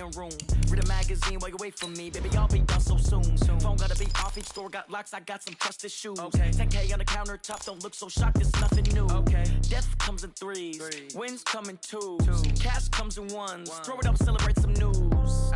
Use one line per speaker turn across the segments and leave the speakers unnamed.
waiting room. Read a magazine while you wait for me, baby, I'll be done so soon. Phone gotta be off, each store got locks, I got some trusted shoes. 10K on the countertop, don't look so shocked, it's nothing new. Death comes in threes, wins come in twos, cash comes in ones. Throw it up, celebrate some news.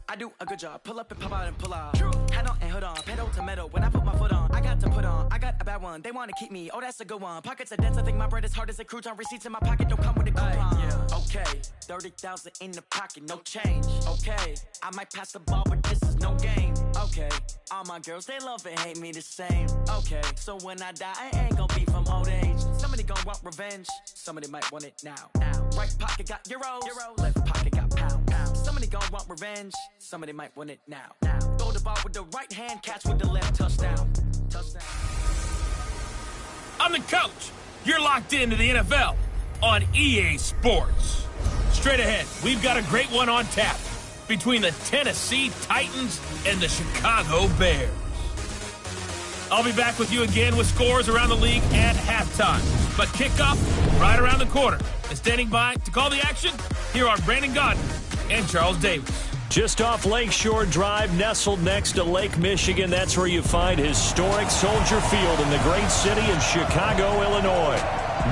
I do a good job, pull up and pop out and pull out. Head on and hood on, pedal to metal. When I put my foot on, I got to put on. I got a bad one, they wanna keep me, oh that's a good one. Pockets are dense, I think my bread is hard as a crouton. Receipts in my pocket don't come with a coupon. Okay, 30,000 in the pocket, no change. Okay, I might pass the ball, but this is no game. Okay, all my girls, they love and hate me the same. Okay, so when I die, I ain't gonna be from old age. Somebody gon' want revenge, somebody might want it now. Right pocket got euros, left pocket got pounds. Somebody gon' want revenge, somebody might want it now. Throw the ball with the right hand, catch with the left, touchdown.
I'm the coach. You're locked into the NFL on EA Sports. Straight ahead, we've got a great one on tap between the Tennessee Titans and the Chicago Bears. I'll be back with you again with scores around the league at halftime. But kickoff right around the corner. And standing by to call the action, here are Brandon Godden and Charles Davis.
Just off Lakeshore Drive, nestled next to Lake Michigan. That's where you find historic Soldier Field in the great city of Chicago, Illinois.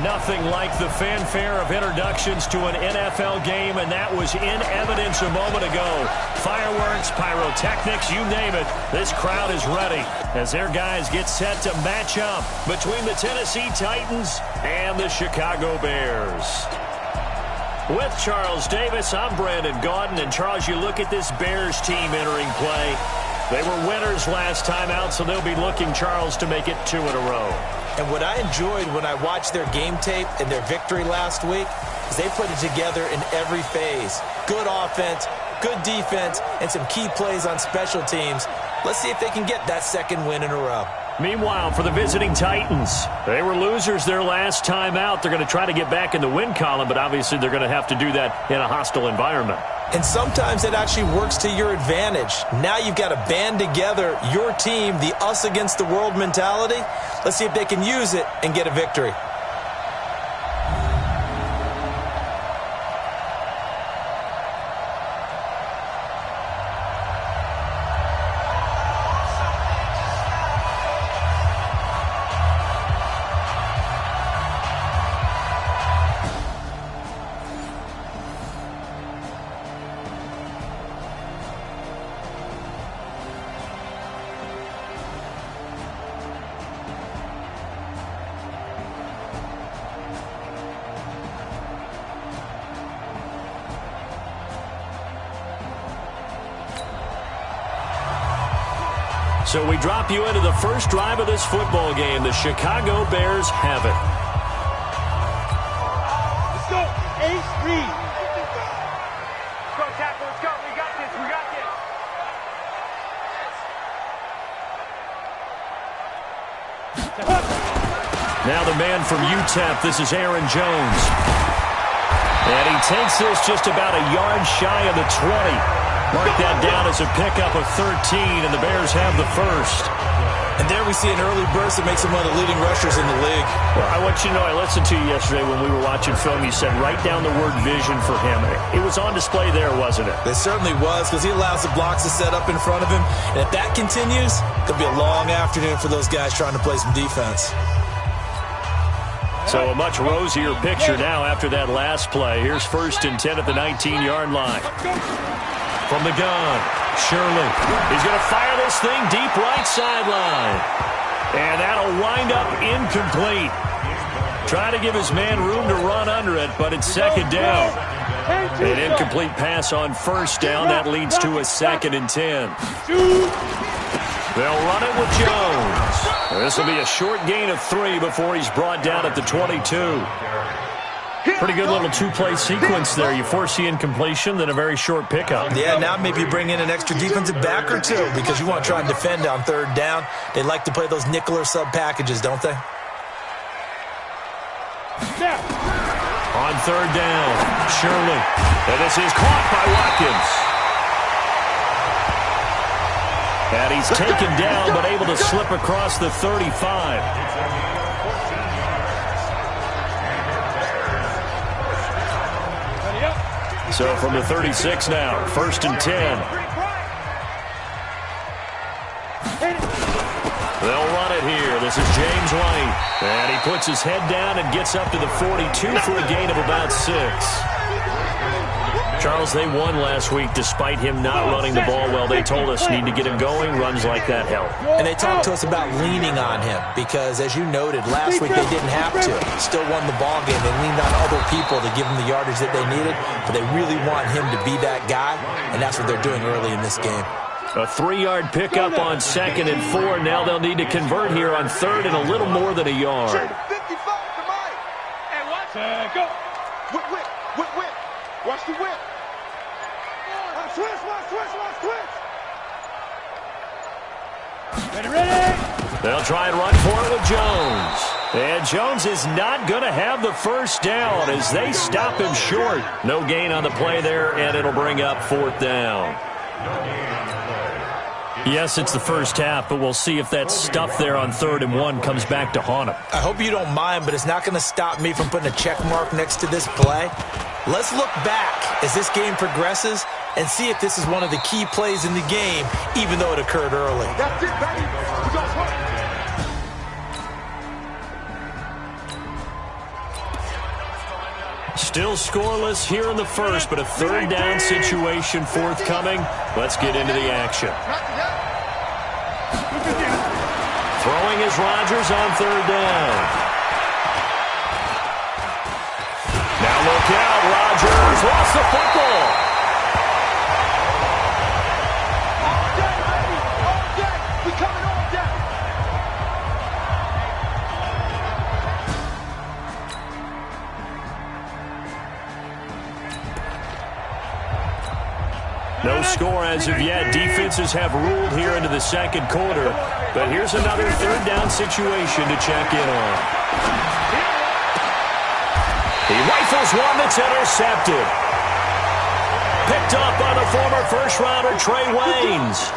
Nothing like the fanfare of introductions to an NFL game, and that was in evidence a moment ago. Fireworks, pyrotechnics, you name it. This crowd is ready as their guys get set to match up between the Tennessee Titans and the Chicago Bears. With Charles Davis, I'm Brandon Gaudin. And Charles, you look at this Bears team entering play. They were winners last time out, so they'll be looking, Charles, to make it 2 in a row.
And what I enjoyed when I watched their game tape and their victory last week is they put it together in every phase. Good offense, good defense, and some key plays on special teams. Let's see if they can get that second win in a row.
Meanwhile, for the visiting Titans, they were losers their last time out. They're going to try to get back in the win column, but obviously they're going to have to do that in a hostile environment.
And sometimes it actually works to your advantage. Now you've got to band together your team, the us against the world mentality. Let's see if they can use it and get a victory.
So we drop you into the first drive of this football game. The Chicago Bears have it.
Let's go. Ace Reed. Let's go, tackle. Let's go. We got this. We got this.
Now the man from UTEP, this is Aaron Jones. And he takes this just about a yard shy of the 20. Mark that down as a pickup of 13, and the Bears have the first.
And there we see an early burst that makes him one of the leading rushers in the league.
Well, I want you to know, I listened to you yesterday when we were watching film. You said write down the word vision for him. It was on display there, wasn't it?
It certainly was, because he allows the blocks to set up in front of him. And if that continues, it'll be a long afternoon for those guys trying to play some defense.
So a much rosier picture now after that last play. Here's 1st and 10 at the 19-yard line. From the gun, Shirley. He's going to fire this thing deep right sideline. And that'll wind up incomplete. Trying to give his man room to run under it, but it's second down. An incomplete pass on 1st down. That leads to a 2nd and 10. They'll run it with Jones. This will be a short gain of 3 before he's brought down at the 22. Pretty good little two-play sequence there. You force the incompletion, then a very short pickup.
Yeah, now maybe you bring in an extra defensive back or two because you want to try and defend on 3rd down. They like to play those nickel or sub packages, don't they?
On 3rd down, Shirley. And this is caught by Watkins. And he's taken down but able to slip across the 35. So from the 36 now, 1st and 10. They'll run it here. This is James White. And he puts his head down and gets up to the 42 for a gain of about 6. Charles, they won last week despite him not running the ball well. They told us need to get him going. Runs like that help.
And they talked to us about leaning on him because, as you noted, last week they didn't have to. Still won the ball game. They leaned on other people to give them the yardage that they needed, but they really want him to be that guy, and that's what they're doing early in this game.
A 3-yard pickup on 2nd and 4. Now they'll need to convert here on 3rd and a little more than a yard.
55 to Mike. And watch. Go. Whip. Watch the whip. Switch. Ready.
They'll try and run for it with Jones. And Jones is not going to have the first down as they stop him short. No gain on the play there, and it'll bring up 4th down. Yes, it's the first half, but we'll see if that stuff there on 3rd and 1 comes back to haunt him.
I hope you don't mind, but it's not going to stop me from putting a check mark next to this play. Let's look back as this game progresses and see if this is one of the key plays in the game, even though it occurred early.
That's it, baby. We got one.
Still scoreless here in the first, but a 3rd down situation forthcoming. Let's get into the action. Throwing is Rodgers on 3rd down. Now look out, Rodgers lost the football.
All day, baby. All day. We coming all day.
No score as of yet. Defenses have ruled here into the 2nd quarter. But here's another 3rd down situation to check in on. He rifles one that's intercepted. Picked up by the former first-rounder Trey Waynes.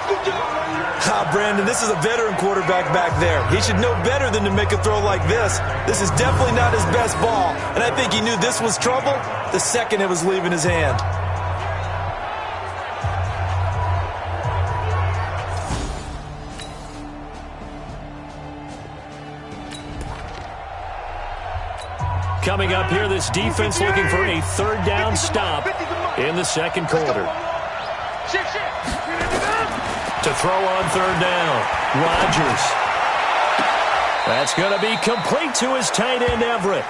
Brandon, this is a veteran quarterback back there. He should know better than to make a throw like this. This is definitely not his best ball, and I think he knew this was trouble the second it was leaving his hand.
Coming up here, this defense looking for a 3rd down stop in the 2nd quarter. To throw on 3rd down, Rodgers. That's going to be complete to his tight end, Everett.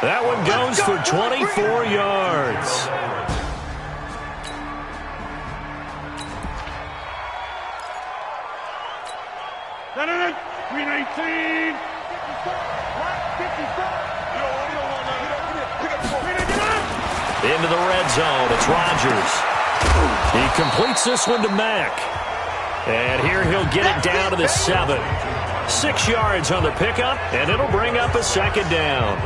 That one goes for 24 yards.
No. 319.
Into the red zone, it's Rodgers. He completes this one to Mack. And here he'll get it down to the 7. 6 yards on the pickup, and it'll bring up a 2nd down.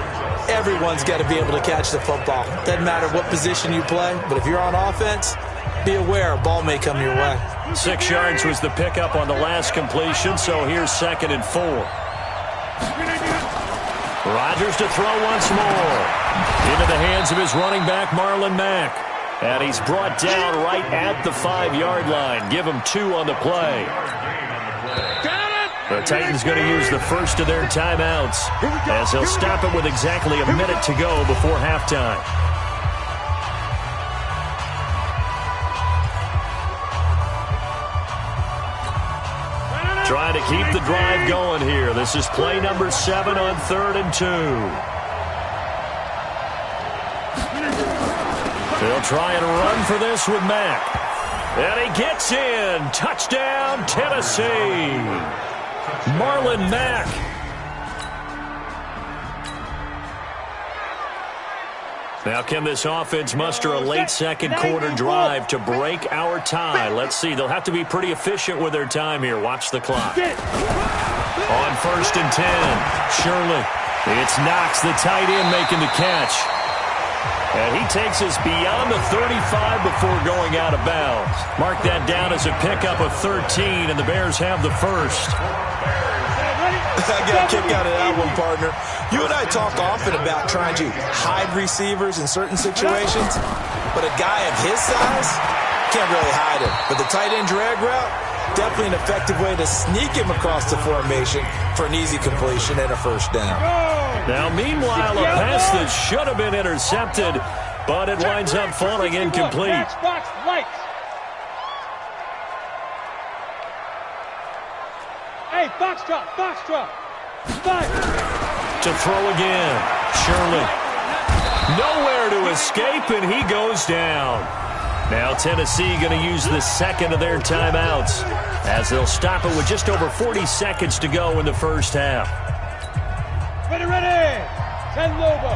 Everyone's got to be able to catch the football. Doesn't matter what position you play, but if you're on offense, be aware a ball may come your way.
6 yards was the pickup on the last completion, so here's 2nd and 4. Rodgers to throw once more. Into the hands of his running back, Marlon Mack. And he's brought down right at the 5-yard line. Give him 2 on the play. The Titans going to use the first of their timeouts as they'll stop it with exactly a minute to go before halftime. Trying to keep the drive going here. This is play number 7 on 3rd and 2. They'll try and run for this with Mack. And he gets in. Touchdown, Tennessee. Marlon Mack. Now can this offense muster a late 2nd quarter drive to break our tie? Let's see. They'll have to be pretty efficient with their time here. Watch the clock. On 1st and 10. Shirley. It's Knox, the tight end, making the catch. And he takes us beyond the 35 before going out of bounds. Mark that down as a pickup of 13, and the Bears have the first.
I got a kick out of that one, partner. You and I talk often about trying to hide receivers in certain situations, but a guy of his size can't really hide him. But the tight end drag route, definitely an effective way to sneak him across the formation for an easy completion and a first down.
Now, meanwhile, a pass that should have been intercepted, but it winds up falling incomplete.
Box, lights. Hey, box drop, box drop. Five.
To throw again. Shirley. Nowhere to escape, and he goes down. Now Tennessee going to use the second of their timeouts as they'll stop it with just over 40 seconds to go in the first half.
Ready, ready. 10 Lobo.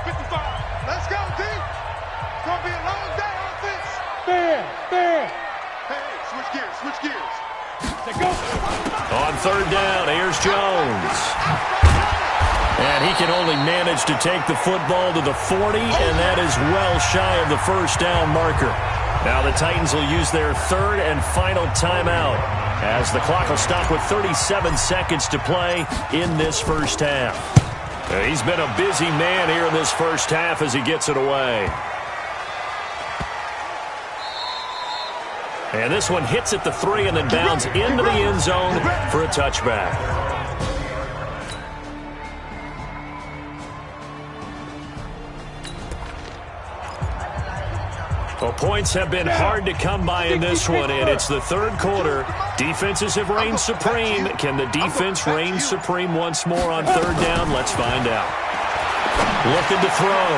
55. Let's go, D. It's going to be a long day offense.
Bam, bam.
Hey, switch gears, switch gears.
Let's go.
On third down, here's Jones. And he can only manage to take the football to the 40, and that is well shy of the first down marker. Now the Titans will use their third and final timeout as the clock will stop with 37 seconds to play in this first half. He's been a busy man here in this first half as he gets it away. And this one hits at the 3 and then bounds into the end zone for a touchback. Well, points have been hard to come by in this one, and it's the third quarter. Defenses have reigned supreme. Can the defense reign supreme once more on third down? Let's find out. Looking to throw.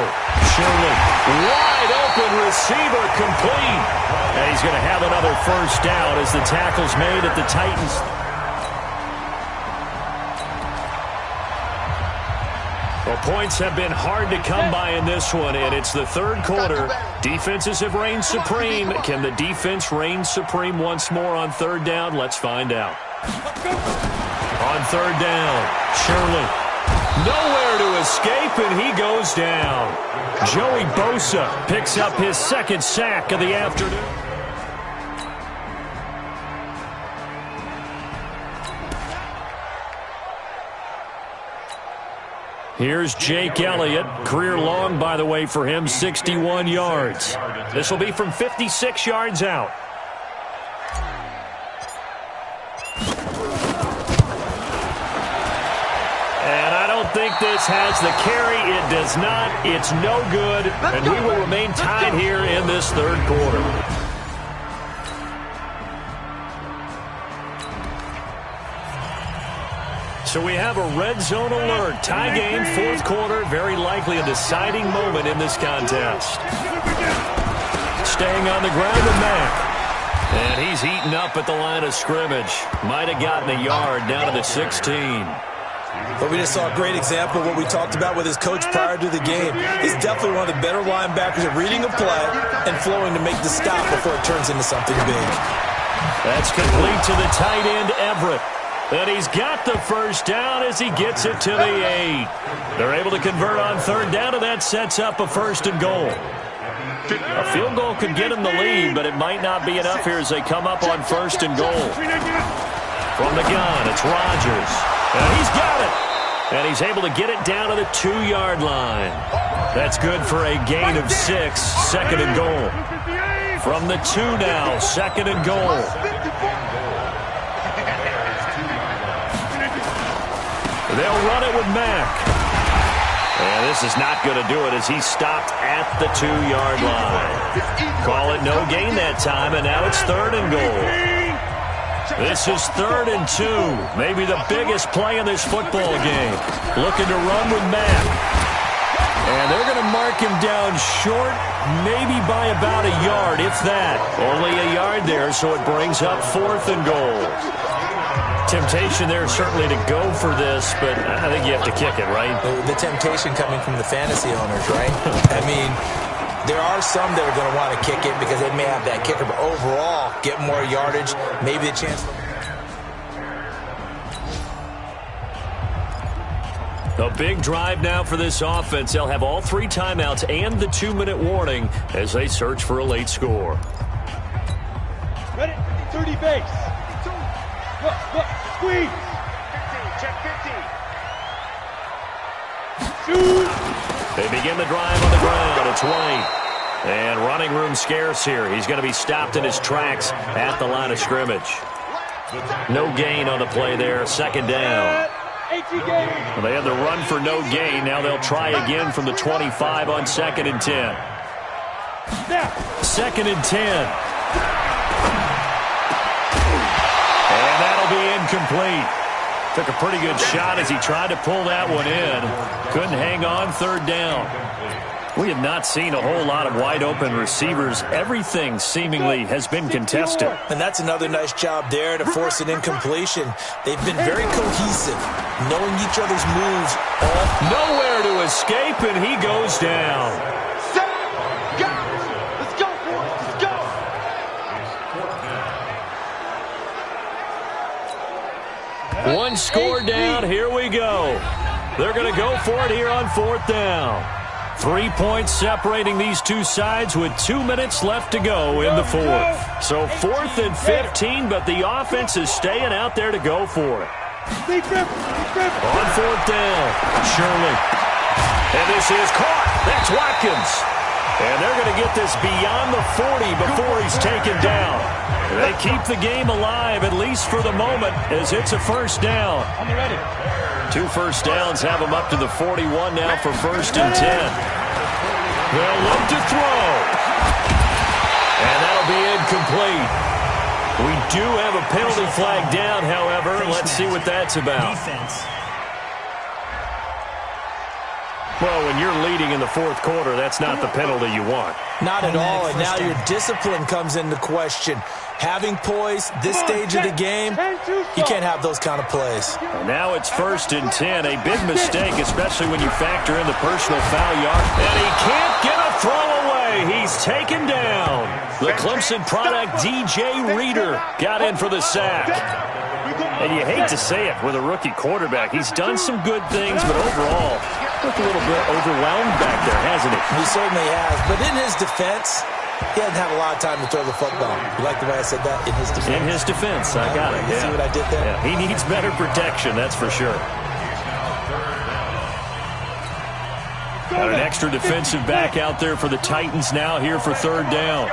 Shirley. Wide open receiver complete. And he's going to have another first down as the tackle's made at the Titans. Well, points have been hard to come by in this one, and it's the third quarter. Defenses have reigned supreme. Can the defense reign supreme once more on third down? Let's find out. On third down, Shirley. Nowhere to escape, and he goes down. Joey Bosa picks up his second sack of the afternoon. Here's Jake Elliott. Career long, by the way, for him, 61 yards. This will be from 56 yards out. And I don't think this has the carry. It does not. It's no good. And we will remain tied here in this third quarter. So we have a red zone alert. Tie game, fourth quarter. Very likely a deciding moment in this contest. Staying on the ground with Mack. And he's eaten up at the line of scrimmage. Might have gotten a yard down to the 16.
But we just saw a great example of what we talked about with his coach prior to the game. He's definitely one of the better linebackers at reading a play and flowing to make the stop before it turns into something big.
That's complete to the tight end, Everett. And he's got the first down as he gets it to the 8. They're able to convert on third down, and that sets up a first and goal. A field goal could get him the lead, but it might not be enough here as they come up on first and goal. From the gun, it's Rodgers. And he's got it. And he's able to get it down to the 2-yard line. That's good for a gain of 6, second and goal. From the 2 now, second and goal. They'll run it with Mack. And this is not going to do it as he stopped at the 2-yard line. Call it no gain that time, and now it's third and goal. This is third and 2. Maybe the biggest play in this football game. Looking to run with Mack. And they're going to mark him down short, maybe by about a yard, if that. Only a yard there, so it brings up fourth and goal. Temptation there certainly to go for this, but I think you have to kick it, right?
The temptation coming from the fantasy owners, right? I mean, there are some that are going to want to kick it because they may have that kicker, but overall, get more yardage, maybe a chance.
A big drive now for this offense. They'll have all 3 timeouts and the 2-minute warning as they search for a late score.
Ready? 30 base. Look, squeeze.
15, check 15.
They begin the drive on the ground. It's White. And running room scarce here. He's going to be stopped in his tracks at the line of scrimmage. No gain on the play there. Second down. Well, they had the run for no gain. Now they'll try again from the 25 on 2nd and 10. 2nd and 10. And that'll be incomplete. Took a pretty good shot as he tried to pull that one in. Couldn't hang on. 3rd down. We have not seen a whole lot of wide-open receivers. Everything seemingly has been contested.
And that's another nice job there to force an incompletion. They've been very cohesive, knowing each other's moves.
Nowhere to escape, and he goes down.
Let's go, boys. Let's go.
One score down. Here we go. They're going to go for it here on 4th down. 3 points separating these two sides with 2 minutes left to go in the 4th. So 4th and 15, but the offense is staying out there to go for it. On 4th down, Shirley. And this is caught. That's Watkins. And they're going to get this beyond the 40 before he's taken down. They keep the game alive, at least for the moment, as it's a 1st down. 2 first downs have them up to the 41 now for 1st and 10. They'll look to throw. And that'll be incomplete. We do have a penalty flag down, however. Let's see what that's about. Well, when you're leading in the 4th quarter, that's not the penalty you want.
Not at all, and now your discipline comes into question. Having poise this stage of the game, you can't have those kind of plays.
And now it's 1st and 10, a big mistake, especially when you factor in the personal foul yard. And he can't get a throw away. He's taken down. The Clemson product, DJ Reader, got in for the sack. And you hate to say it with a rookie quarterback. He's done some good things, but overall, looked a little bit overwhelmed back there, hasn't he?
He certainly has. But in his defense, he hasn't had a lot of time to throw the football. You like the way I said that? In his defense.
In his defense. I got it.
You see what I did there?
Yeah, he needs better protection, that's for sure. Got an extra defensive back out there for the Titans now here for 3rd down.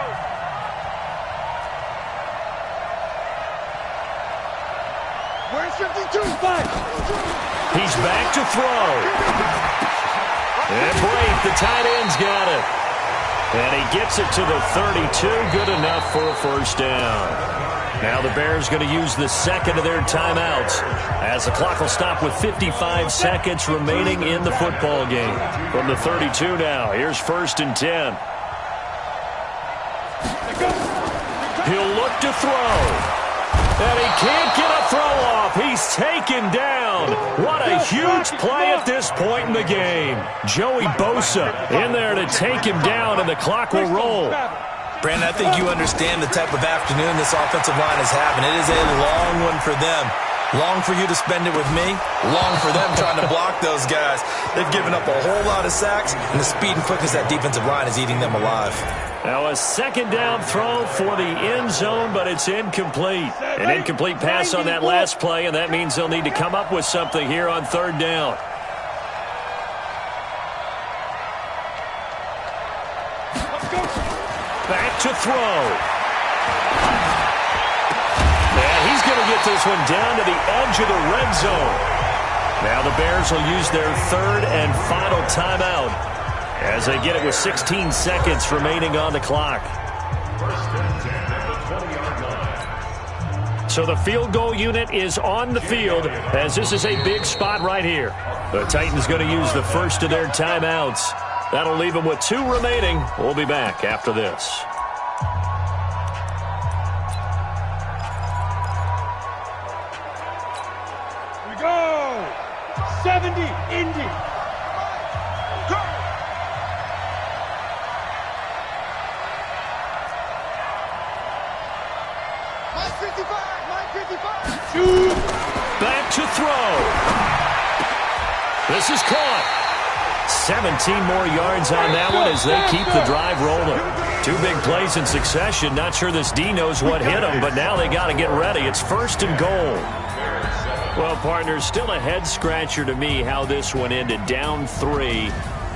Where's 52?
He's back to throw. And Brate, the tight end's got it. And he gets it to the 32. Good enough for a 1st down. Now the Bears going to use the 2nd of their timeouts as the clock will stop with 55 seconds remaining in the football game. From the 32 now, here's 1st and 10. He'll look to throw. And he can't get a throw off. He's taken down. What a huge play at this point in the game. Joey Bosa in there to take him down, and the clock will roll.
Brandon, I think you understand the type of afternoon this offensive line is having. It is a long one for them. Long for you to spend it with me. Long for them trying to block those guys. They've given up a whole lot of sacks, and the speed and quickness of that defensive line is eating them alive.
Now a 2nd down throw for the end zone, but it's incomplete. An incomplete pass on that last play, and that means they'll need to come up with something here on 3rd down. Back to throw. And he's going to get this one down to the edge of the red zone. Now the Bears will use their 3rd and final timeout as they get it with 16 seconds remaining on the clock. So the field goal unit is on the field as this is a big spot right here. The Titans going to use the 1st of their timeouts. That'll leave them with 2 remaining. We'll be back after this.
We go. 70, Indy. Go. My 55. Shoot.
Back to throw. This is caught. 17 more yards on that one as they keep the drive rolling. 2 big plays in succession. Not sure this D knows what hit him, but now they got to get ready. It's 1st and goal. Well, partner, still a head-scratcher to me how this one ended, down 3.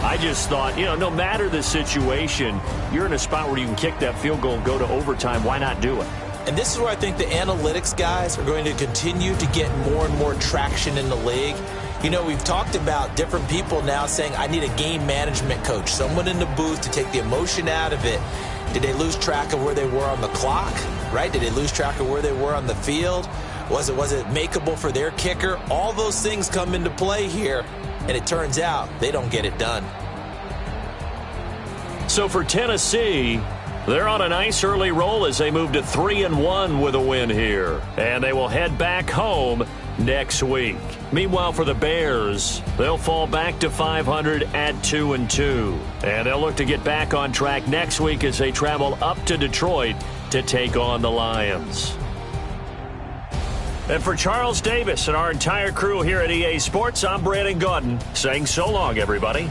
I just thought, no matter the situation, you're in a spot where you can kick that field goal and go to overtime. Why not do it?
And this is where I think the analytics guys are going to continue to get more and more traction in the league. We've talked about different people now saying, I need a game management coach, someone in the booth to take the emotion out of it. Did they lose track of where they were on the clock, right? Did they lose track of where they were on the field? Was it makeable for their kicker? All those things come into play here, and it turns out they don't get it done.
So for Tennessee, they're on a nice early roll as they move to 3-1 with a win here. And they will head back home next week. Meanwhile, for the Bears, they'll fall back to 500 at 2-2. And they'll look to get back on track next week as they travel up to Detroit to take on the Lions. And for Charles Davis and our entire crew here at EA Sports, I'm Brandon Gaudin saying so long, everybody.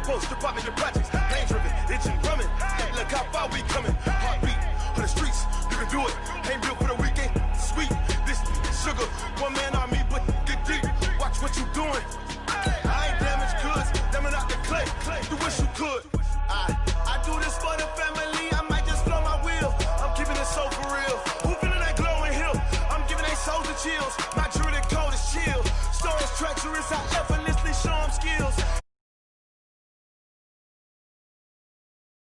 Poster, popping your butt.